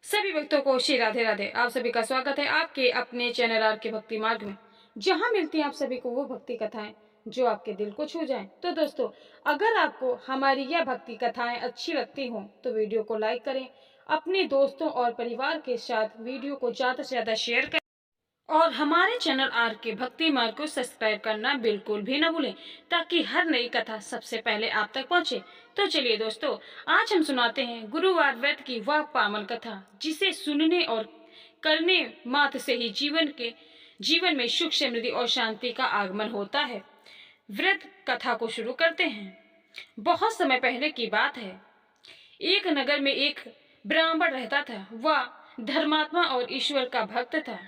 सभी भक्तों को श्री राधे राधे। आप सभी का स्वागत है आपके अपने चैनल आर के भक्ति मार्ग में, जहां मिलती हैं आप सभी को वो भक्ति कथाएं जो आपके दिल को छू जाएं। तो दोस्तों, अगर आपको हमारी यह भक्ति कथाएं अच्छी लगती हों तो वीडियो को लाइक करें, अपने दोस्तों और परिवार के साथ वीडियो को ज्यादा से ज्यादा शेयर करें और हमारे चैनल आर के भक्ति मार्ग को सब्सक्राइब करना बिल्कुल भी न भूलें, ताकि हर नई कथा सबसे पहले आप तक पहुंचे। तो चलिए दोस्तों, आज हम सुनाते हैं गुरुवार व्रत की वह पावन कथा जिसे सुनने और करने मात्र से ही जीवन में सुख समृद्धि और शांति का आगमन होता है। व्रत कथा को शुरू करते हैं। बहुत समय पहले की बात है। एक नगर में एक ब्राह्मण रहता था। वह धर्मात्मा और ईश्वर का भक्त था।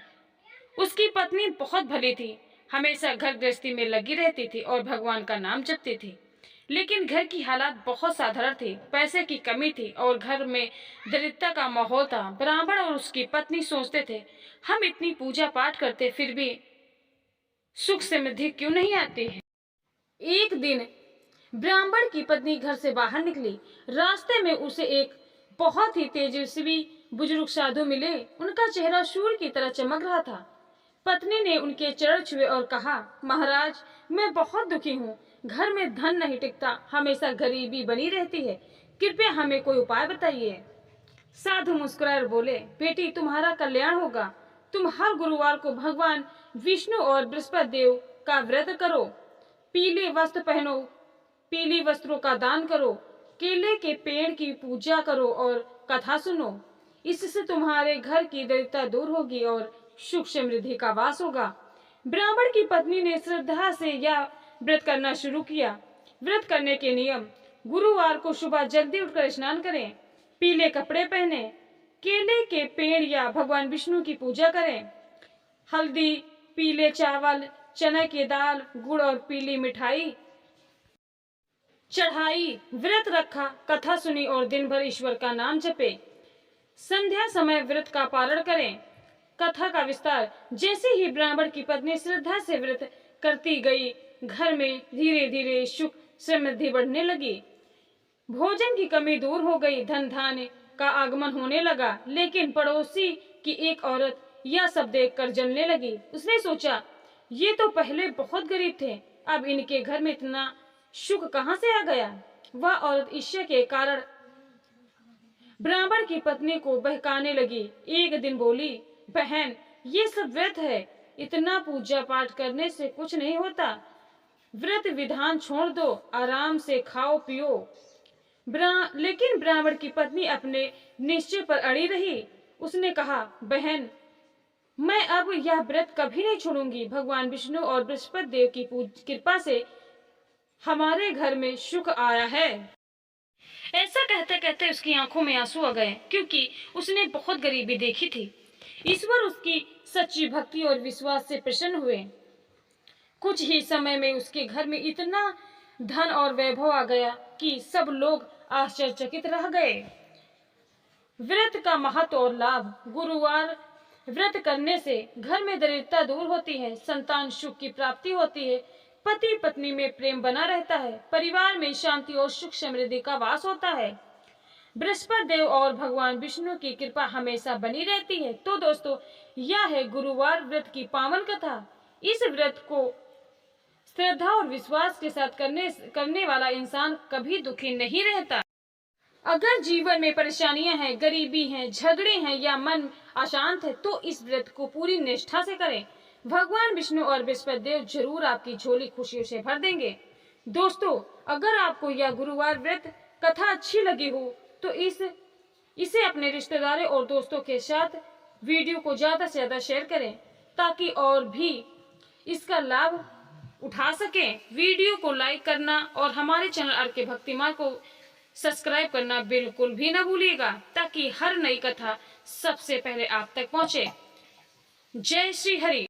उसकी पत्नी बहुत भली थी, हमेशा घर गृहस्थी में लगी रहती थी और भगवान का नाम जपती थी। लेकिन घर की हालात बहुत साधारण थी, पैसे की कमी थी और घर में दरिद्रता का माहौल था। ब्राह्मण और उसकी पत्नी सोचते थे, हम इतनी पूजा पाठ करते फिर भी सुख समृद्धि क्यों नहीं आती है। एक दिन ब्राह्मण की पत्नी घर से बाहर निकली। रास्ते में उसे एक बहुत ही तेजस्वी बुजुर्ग साधु मिले। उनका चेहरा सूर्य की तरह चमक रहा था। पत्नी ने उनके चरण छुए और कहा, महाराज, मैं बहुत दुखी हूँ। घर में धन नहीं टिकता, हमेशा गरीबी बनी रहती है। कृपया हमें कोई उपाय बताइए। साधु मुस्कुराकर बोले, बेटी, तुम्हारा कल्याण होगा। तुम हर गुरुवार को भगवान विष्णु और बृहस्पति देव का व्रत करो, पीले वस्त्र पहनो, पीली वस्त्रों का दान करो, केले के पेड़ की पूजा करो और कथा सुनो। इससे तुम्हारे घर की दरिद्रता दूर होगी और सुख समृद्धि का वास होगा। ब्राह्मण की पत्नी ने श्रद्धा से यह व्रत करना शुरू किया। व्रत करने के नियम: गुरुवार को सुबह जल्दी उठकर स्नान करें, पीले कपड़े पहने, केले के पेड़ या भगवान विष्णु की पूजा करें, हल्दी, पीले चावल, चने की दाल, गुड़ और पीली मिठाई चढ़ाई, व्रत रखा, कथा सुनी और दिन भर ईश्वर का नाम जपे। संध्या समय व्रत का पारण करें। कथा का विस्तार: जैसे ही ब्राह्मण की पत्नी श्रद्धा से व्रत करती गई, घर में धीरे धीरे सुख समृद्धि बढ़ने लगी। भोजन की कमी दूर हो गई, धन धान्य का आगमन होने लगा। लेकिन पड़ोसी की एक औरत यह सब देखकर जलने लगी। उसने सोचा, ये तो पहले बहुत गरीब थे, अब इनके घर में इतना सुख कहाँ से आ गया। वह औरत ईर्ष्या के कारण ब्राह्मण की पत्नी को बहकाने लगी। एक दिन बोली, बहन, ये सब व्रत है, इतना पूजा पाठ करने से कुछ नहीं होता। व्रत विधान छोड़ दो, आराम से खाओ पियो। लेकिन ब्राह्मण की पत्नी अपने निश्चय पर अड़ी रही। उसने कहा, बहन, मैं अब यह व्रत कभी नहीं छोड़ूंगी। भगवान विष्णु और बृहस्पति देव की कृपा से हमारे घर में सुख आया है। ऐसा कहते कहते उसकी आंखों में आंसू आ गए, क्योंकि उसने बहुत गरीबी देखी थी। ईश्वर उसकी सच्ची भक्ति और विश्वास से प्रसन्न हुए। कुछ ही समय में उसके घर में इतना धन और वैभव आ गया कि सब लोग आश्चर्यचकित रह गए। व्रत का महत्व और लाभ: गुरुवार व्रत करने से घर में दरिद्रता दूर होती है, संतान सुख की प्राप्ति होती है, पति पत्नी में प्रेम बना रहता है, परिवार में शांति और सुख समृद्धि का वास होता है, बृहस्पति देव और भगवान विष्णु की कृपा हमेशा बनी रहती है। तो दोस्तों, यह है गुरुवार व्रत की पावन कथा। इस व्रत को श्रद्धा और विश्वास के साथ करने वाला इंसान कभी दुखी नहीं रहता। अगर जीवन में परेशानियां हैं, गरीबी है, झगड़े हैं या मन अशांत है, तो इस व्रत को पूरी निष्ठा से करें। भगवान विष्णु और बृहस्पति देव जरूर आपकी झोली खुशियों से भर देंगे। दोस्तों, अगर आपको यह गुरुवार व्रत कथा अच्छी लगी हो तो इसे अपने रिश्तेदारों और दोस्तों के साथ वीडियो को ज्यादा से ज्यादा शेयर करें, ताकि और भी इसका लाभ उठा सकें। वीडियो को लाइक करना और हमारे चैनल आर के भक्ति मार्ग को सब्सक्राइब करना बिल्कुल भी न भूलिएगा, ताकि हर नई कथा सबसे पहले आप तक पहुंचे। जय श्री हरि।